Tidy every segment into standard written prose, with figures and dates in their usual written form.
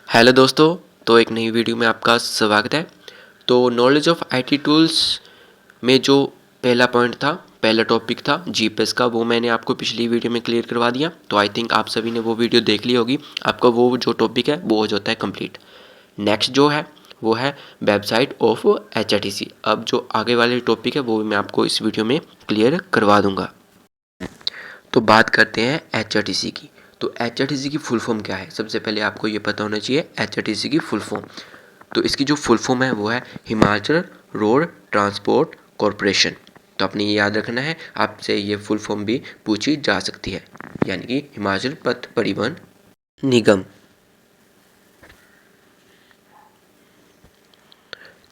Hello दोस्तों, तो एक नई वीडियो में आपका स्वागत है। तो नॉलेज ऑफ आईटी टूल्स में जो पहला पॉइंट था, पहला टॉपिक था जीपीएस का, वो मैंने आपको पिछली वीडियो में क्लियर करवा दिया। तो आई थिंक आप सभी ने वो वीडियो देख ली होगी। आपका वो जो टॉपिक है वो हो जाता है कंप्लीट। नेक्स्ट जो है वो है वेबसाइट ऑफ एचआरटीसी। अब जो आगे वाले टॉपिक है वो भी मैं आपको इस वीडियो में क्लियर करवा दूंगा। तो बात करते हैं एचआरटीसी की। तो एचआरटीसी की फुल फॉर्म क्या है? सबसे पहले आपको ये पता होना चाहिए एचआरटीसी की फुल फॉर्म। तो इसकी जो फुल फॉर्म है वो है हिमाचल रोड ट्रांसपोर्ट कॉरपोरेशन। तो आपने ये याद रखना है, आपसे ये फुल फॉर्म भी पूछी जा सकती है, यानी कि हिमाचल पथ परिवहन निगम।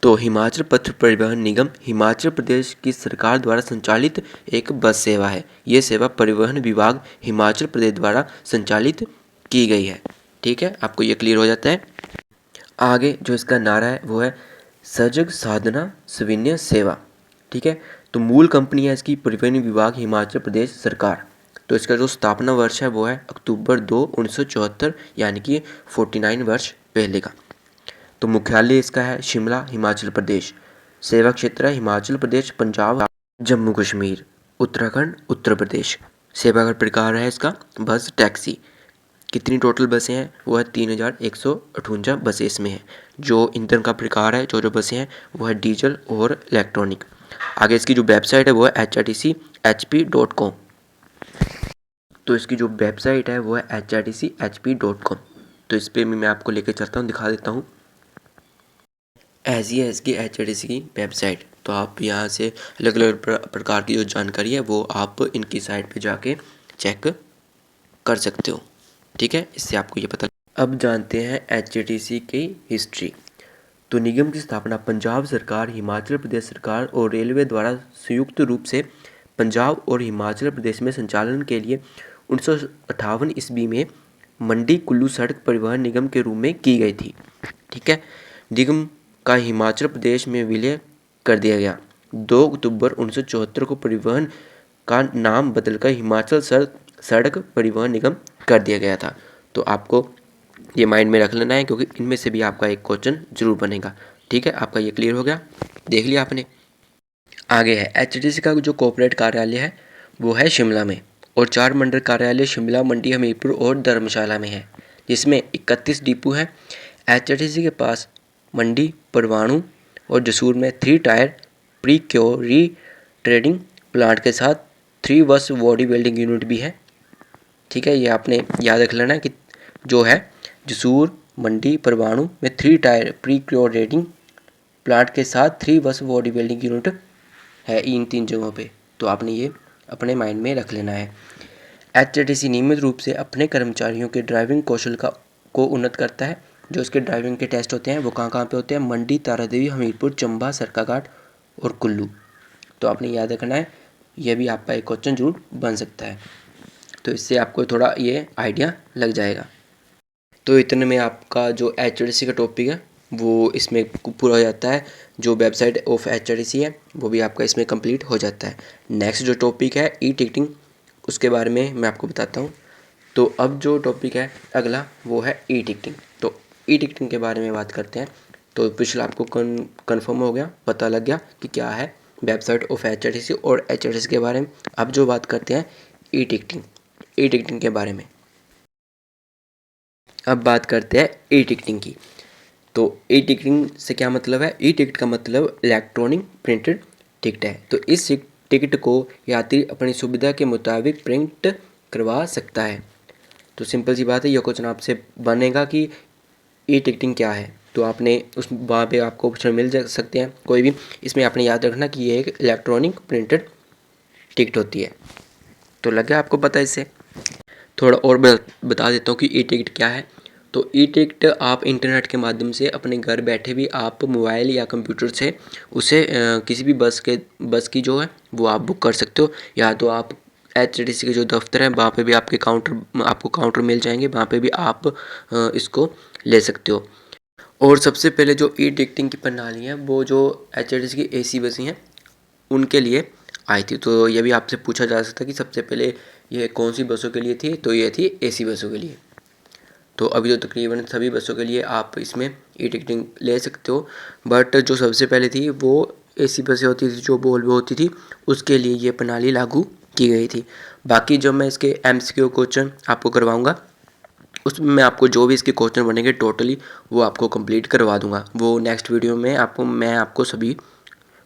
तो हिमाचल पथ परिवहन निगम हिमाचल प्रदेश की सरकार द्वारा संचालित एक बस सेवा है। ये सेवा परिवहन विभाग हिमाचल प्रदेश द्वारा संचालित की गई है। ठीक है, आपको ये क्लियर हो जाता है। आगे जो इसका नारा है वो है सजग साधना सविनय सेवा। ठीक है, तो मूल कंपनी है इसकी परिवहन विभाग हिमाचल प्रदेश सरकार। तो इसका जो स्थापना वर्ष है वो है अक्टूबर 2 1974, यानी कि 49 वर्ष पहले का। तो मुख्यालय इसका है शिमला हिमाचल प्रदेश। सेवा क्षेत्र है हिमाचल प्रदेश, पंजाब, जम्मू कश्मीर, उत्तराखंड, उत्तर प्रदेश। सेवा का प्रकार है इसका बस टैक्सी। कितनी टोटल बसें हैं? वो है 3158 बसें इसमें हैं। जो ईंधन का प्रकार है, जो बसें हैं वो है डीजल और इलेक्ट्रॉनिक। आगे इसकी जो वेबसाइट है वो है HRTCHP.com। तो इसकी जो वेबसाइट है वो है HRTCHP.com। तो इस पर मैं आपको लेकर चलता हूँ, दिखा देता हूँ। ऐसी है इसकी HRTC की वेबसाइट। तो आप यहाँ से अलग अलग प्रकार की जो जानकारी है वो आप इनकी साइट पे जाके चेक कर सकते हो। ठीक है, इससे आपको ये पता। अब जानते हैं HRTC की हिस्ट्री। तो निगम की स्थापना पंजाब सरकार, हिमाचल प्रदेश सरकार और रेलवे द्वारा संयुक्त रूप से पंजाब और हिमाचल प्रदेश में संचालन के लिए 1958 ईस्वी में मंडी कुल्लू सड़क परिवहन निगम के रूप में की गई थी। ठीक है, निगम का हिमाचल प्रदेश में विलय कर दिया गया। 2 अक्टूबर 1974 को परिवहन का नाम बदलकर हिमाचल सड़क परिवहन निगम कर दिया गया था। तो आपको ये माइंड में रख लेना है, क्योंकि इनमें से भी आपका एक क्वेश्चन जरूर बनेगा। ठीक है, आपका ये क्लियर हो गया, देख लिया आपने। आगे है एचटीसी का जो कॉर्पोरेट कार्यालय है वो है शिमला में, और 4 मंडल कार्यालय शिमला, मंडी, हमीरपुर और धर्मशाला में है, जिसमें 31 डिपो हैं। एचटीसी के पास मंडी, परवाणु और जसूर में 3 टायर प्रीक्योरी ट्रेडिंग प्लांट के साथ 3 बस बॉडी बिल्डिंग यूनिट भी है। ठीक है, ये आपने याद रख लेना है कि जो है जसूर, मंडी, परवाणु में 3 टायर प्रीक्योरेटिंग प्लांट के साथ 3 बस बॉडी बिल्डिंग यूनिट है इन 3 जगहों पे। तो आपने ये अपने माइंड में रख लेना है। एचटीसी नियमित रूप से अपने कर्मचारियों के ड्राइविंग कौशल को उन्नत करता है। जो इसके ड्राइविंग के टेस्ट होते हैं वो कहाँ कहाँ पे होते हैं? मंडी, तारादेवी, हमीरपुर, चंबा, सरकाघाट और कुल्लू। तो आपने याद रखना है, यह भी आपका एक क्वेश्चन जरूर बन सकता है। तो इससे आपको थोड़ा ये आइडिया लग जाएगा। तो इतने में आपका जो एचटीसी का टॉपिक है वो इसमें पूरा हो जाता है। जो वेबसाइट ऑफ एचटीसी है वो भी आपका इसमें कंप्लीट हो जाता है। नेक्स्ट जो टॉपिक है ई टिकटिंग, उसके बारे में मैं आपको बताता हूँ। तो अब जो टॉपिक है अगला वो है ई टिकटिंग। तो ई टिकटिंग के बारे में बात करते हैं। तो पिछला आपको कन्फर्म हो गया, पता लग गया कि क्या है वेबसाइट ऑफ एचटीसी और एचटीसी के बारे में। अब जो बात करते हैं ई टिकटिंग के बारे में। अब बात करते हैं ई टिकटिंग की। तो ई टिकटिंग से क्या मतलब है? ई टिकट का मतलब इलेक्ट्रॉनिक प्रिंटेड टिकट है। तो इस टिकट को यात्री अपनी सुविधा के मुताबिक प्रिंट करवा सकता है। तो सिंपल सी बात है, यह क्वेश्चन आपसे बनेगा कि ई टिकटिंग क्या है। तो आपने उस वहाँ पे आपको ऑप्शन मिल जा सकते हैं कोई भी। इसमें आपने याद रखना कि ये एक इलेक्ट्रॉनिक प्रिंटेड टिकट होती है। तो लग गया आपको पता? इससे थोड़ा और बता देता हूँ कि ई टिकट क्या है। तो ई टिकट आप इंटरनेट के माध्यम से अपने घर बैठे भी आप मोबाइल या कंप्यूटर से उसे किसी भी बस की जो है वो आप बुक कर सकते हो। या तो आप एचटीसी के जो दफ्तर है वहाँ पे भी आपको काउंटर मिल जाएंगे, वहाँ पे भी आप इसको ले सकते हो। और सबसे पहले जो ई टिकटिंग की प्रणाली है वो जो एचटीसी की एसी बसें हैं उनके लिए आई थी। तो ये भी आपसे पूछा जा सकता है कि सबसे पहले ये कौन सी बसों के लिए थी? तो ये थी एसी बसों के लिए। तो अभी तो तकरीबन सभी बसों के लिए आप इसमें ई टिकटिंग ले सकते हो, बट जो सबसे पहले थी वो ऐसी बसें होती थी जो वोल्वो होती थी, उसके लिए ये प्रणाली लागू की गई थी। बाकी जब मैं इसके एमसीक्यू क्वेश्चन आपको करवाऊँगा, उसमें मैं आपको जो भी इसके क्वेश्चन बनेंगे टोटली वो आपको कंप्लीट करवा दूंगा। वो नेक्स्ट वीडियो में मैं आपको सभी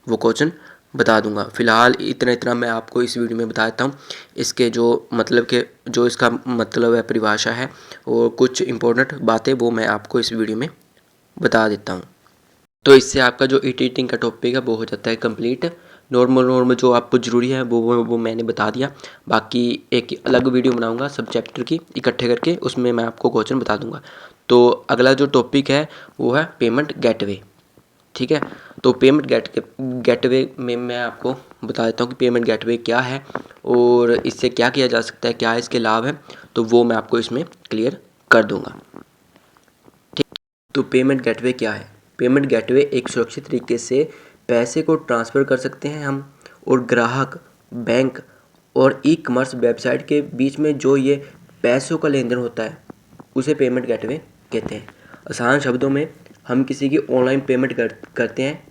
वो क्वेश्चन बता दूंगा। फ़िलहाल इतना इतना मैं आपको इस वीडियो में बता देता हूँ। इसके जो मतलब के जो इसका मतलब है, परिभाषा है और कुछ इंपॉर्टेंट बातें वो मैं आपको इस वीडियो में बता देता हूँ। तो इससे आपका जो एडिटिंग का टॉपिक है वो हो जाता है कंप्लीट। नॉर्मल जो आपको ज़रूरी है वो मैंने बता दिया। बाकी एक अलग वीडियो बनाऊंगा सब चैप्टर की इकट्ठे करके, उसमें मैं आपको क्वेश्चन बता दूंगा। तो अगला जो टॉपिक है वो है पेमेंट गेटवे। ठीक है, तो पेमेंट गेटवे में मैं आपको बता देता हूँ कि पेमेंट गेटवे क्या है और इससे क्या किया जा सकता है, क्या इसके लाभ हैं, तो वो मैं आपको इसमें क्लियर कर दूंगा। ठीक, तो पेमेंट गेटवे क्या है? पेमेंट गेटवे एक सुरक्षित तरीके से पैसे को ट्रांसफ़र कर सकते हैं हम, और ग्राहक, बैंक और ई कॉमर्स वेबसाइट के बीच में जो ये पैसों का लेन देन होता है उसे पेमेंट गेटवे कहते हैं। आसान शब्दों में हम किसी की ऑनलाइन पेमेंट करते हैं।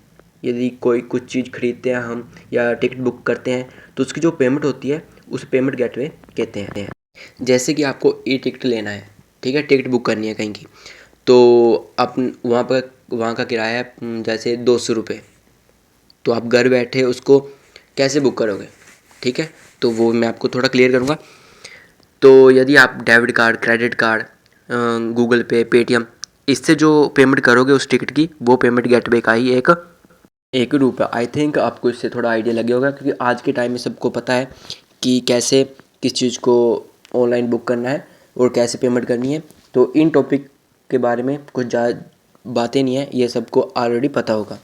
यदि कोई कुछ चीज़ खरीदते हैं हम या टिकट बुक करते हैं तो उसकी जो पेमेंट होती है उसे पेमेंट गेटवे कहते हैं। जैसे कि आपको ई टिकट लेना है, ठीक है, टिकट बुक करनी है कहीं की, तो आप वहाँ का किराया है जैसे 200 रुपये, तो आप घर बैठे उसको कैसे बुक करोगे? ठीक है, तो वो मैं आपको थोड़ा क्लियर करूँगा। तो यदि आप debit card, credit card, Google पे, पेटीएम, इससे जो पेमेंट करोगे उस टिकट की, वो पेमेंट गेटवे का ही एक रूप है। आई थिंक आपको इससे थोड़ा आइडिया लगे होगा, क्योंकि आज के टाइम में सबको पता है कि कैसे किस चीज़ को ऑनलाइन बुक करना है और कैसे पेमेंट करनी है। तो इन टॉपिक के बारे में कुछ ज़्यादा बातें नहीं है, ये सबको ऑलरेडी पता होगा।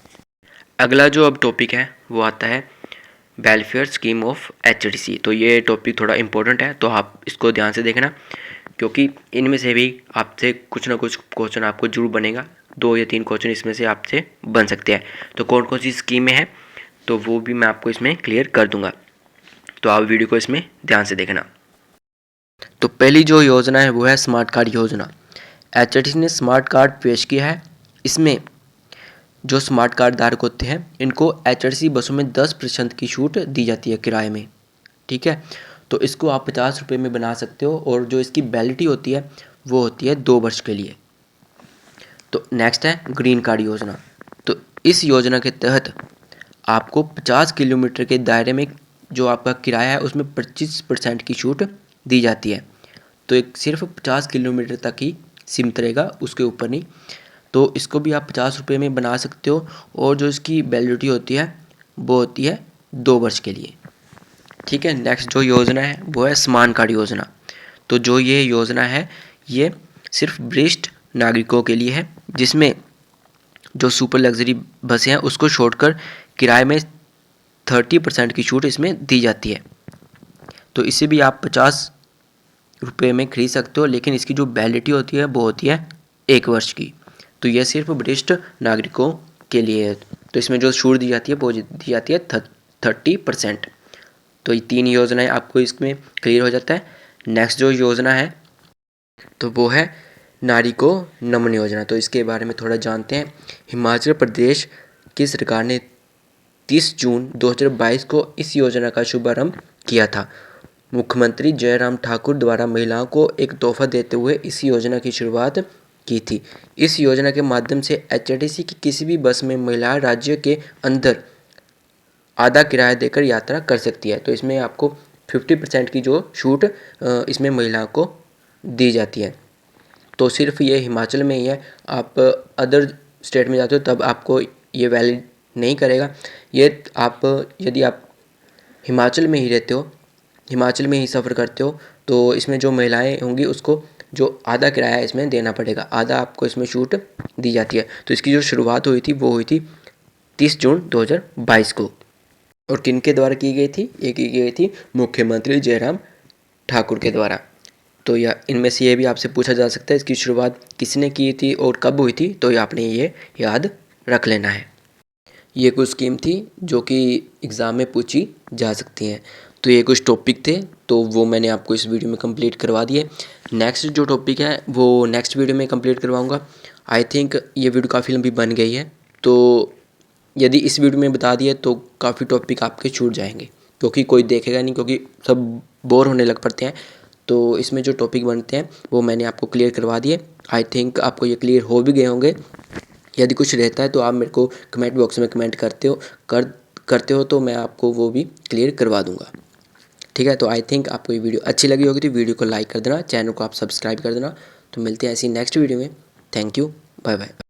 अगला जो अब टॉपिक है वो आता है वेलफेयर स्कीम ऑफ एचडीसी। तो ये टॉपिक थोड़ा इम्पोर्टेंट है, तो आप इसको ध्यान से देखना, क्योंकि इनमें से भी आपसे कुछ ना कुछ क्वेश्चन आपको जरूर बनेगा। 2 या 3 क्वेश्चन इसमें से आपसे बन सकते हैं। तो कौन कौन सी स्कीमें हैं तो वो भी मैं आपको इसमें क्लियर कर दूंगा, तो आप वीडियो को इसमें ध्यान से देखना। तो पहली जो योजना है वो है स्मार्ट कार्ड योजना। एचडीसी ने स्मार्ट कार्ड पेश किया है। इसमें जो स्मार्ट कार्ड धारक होते हैं इनको एचडीसी बसों में 10% की छूट दी जाती है किराए में। ठीक है, तो इसको आप 50 रुपये में बना सकते हो, और जो इसकी वैलिडिटी होती है वो होती है 2 वर्ष के लिए। तो नेक्स्ट है ग्रीन कार्ड योजना। तो इस योजना के तहत आपको 50 किलोमीटर के दायरे में जो आपका किराया है उसमें 25% की छूट दी जाती है। तो एक सिर्फ 50 किलोमीटर तक ही सीमित रहेगा, उसके ऊपर नहीं। तो इसको भी आप 50 रुपये में बना सकते हो, और जो इसकी वैलिडिटी होती है वो होती है 2 वर्ष के लिए। ठीक है, नेक्स्ट जो योजना है वो है आयुष्मान कार्ड योजना। तो जो ये योजना है ये सिर्फ वरिष्ठ नागरिकों के लिए है, जिसमें जो सुपर लग्जरी बसें हैं उसको छोड़कर किराए में 30% की छूट इसमें दी जाती है। तो इसे भी आप 50 रुपये में खरीद सकते हो, लेकिन इसकी जो वैलिडिटी होती है वो होती है 1 वर्ष की। तो यह सिर्फ वरिष्ठ नागरिकों के लिए है। तो इसमें जो छूट दी जाती है वो दी जाती है 30%। तो ये 3 योजनाएं आपको इसमें क्लियर हो जाता है। नेक्स्ट जो योजना है तो वो है नारी को नमन योजना। तो इसके बारे में थोड़ा जानते हैं। हिमाचल प्रदेश की सरकार ने 30 जून 2022 को इस योजना का शुभारंभ किया था। मुख्यमंत्री जयराम ठाकुर द्वारा महिलाओं को एक तोहफा देते हुए इस योजना की शुरुआत की थी। इस योजना के माध्यम से एचआरटीसी की किसी भी बस में महिलाएं राज्य के अंदर आधा किराया देकर यात्रा कर सकती है। तो इसमें आपको 50% की जो छूट इसमें महिलाओं को दी जाती है। तो सिर्फ ये हिमाचल में ही है, आप अदर स्टेट में जाते हो तब आपको ये वैलिड नहीं करेगा। ये आप यदि आप हिमाचल में ही रहते हो, हिमाचल में ही सफ़र करते हो, तो इसमें जो महिलाएं होंगी उसको जो आधा किराया इसमें देना पड़ेगा, आधा आपको इसमें छूट दी जाती है। तो इसकी जो शुरुआत हुई थी वो हुई थी 30 जून 2022 को। और किन के द्वारा की गई थी? ये की गई थी मुख्यमंत्री जयराम ठाकुर के द्वारा। तो या इनमें से ये भी आपसे पूछा जा सकता है इसकी शुरुआत किसने की थी और कब हुई थी, तो ये आपने ये याद रख लेना है। ये कुछ स्कीम थी जो कि एग्ज़ाम में पूछी जा सकती हैं। तो ये कुछ टॉपिक थे तो वो मैंने आपको इस वीडियो में कंप्लीट करवा दिए। नेक्स्ट जो टॉपिक है वो नेक्स्ट वीडियो में कंप्लीट करवाऊँगा। आई थिंक ये वीडियो काफ़ी लंबी बन गई है, तो यदि इस वीडियो में बता दिए तो काफ़ी टॉपिक आपके छूट जाएंगे, क्योंकि कोई देखेगा नहीं, क्योंकि सब बोर होने लग पड़ते हैं। तो इसमें जो टॉपिक बनते हैं वो मैंने आपको क्लियर करवा दिए। आई थिंक आपको ये क्लियर हो भी गए होंगे। यदि कुछ रहता है तो आप मेरे को कमेंट बॉक्स में कमेंट करते हो तो मैं आपको वो भी क्लियर करवा दूँगा। ठीक है, तो आई थिंक आपको ये वीडियो अच्छी लगी होगी तो वीडियो को लाइक कर देना, चैनल को आप सब्सक्राइब कर देना। तो मिलते हैं ऐसी नेक्स्ट वीडियो में। Thank you, bye bye.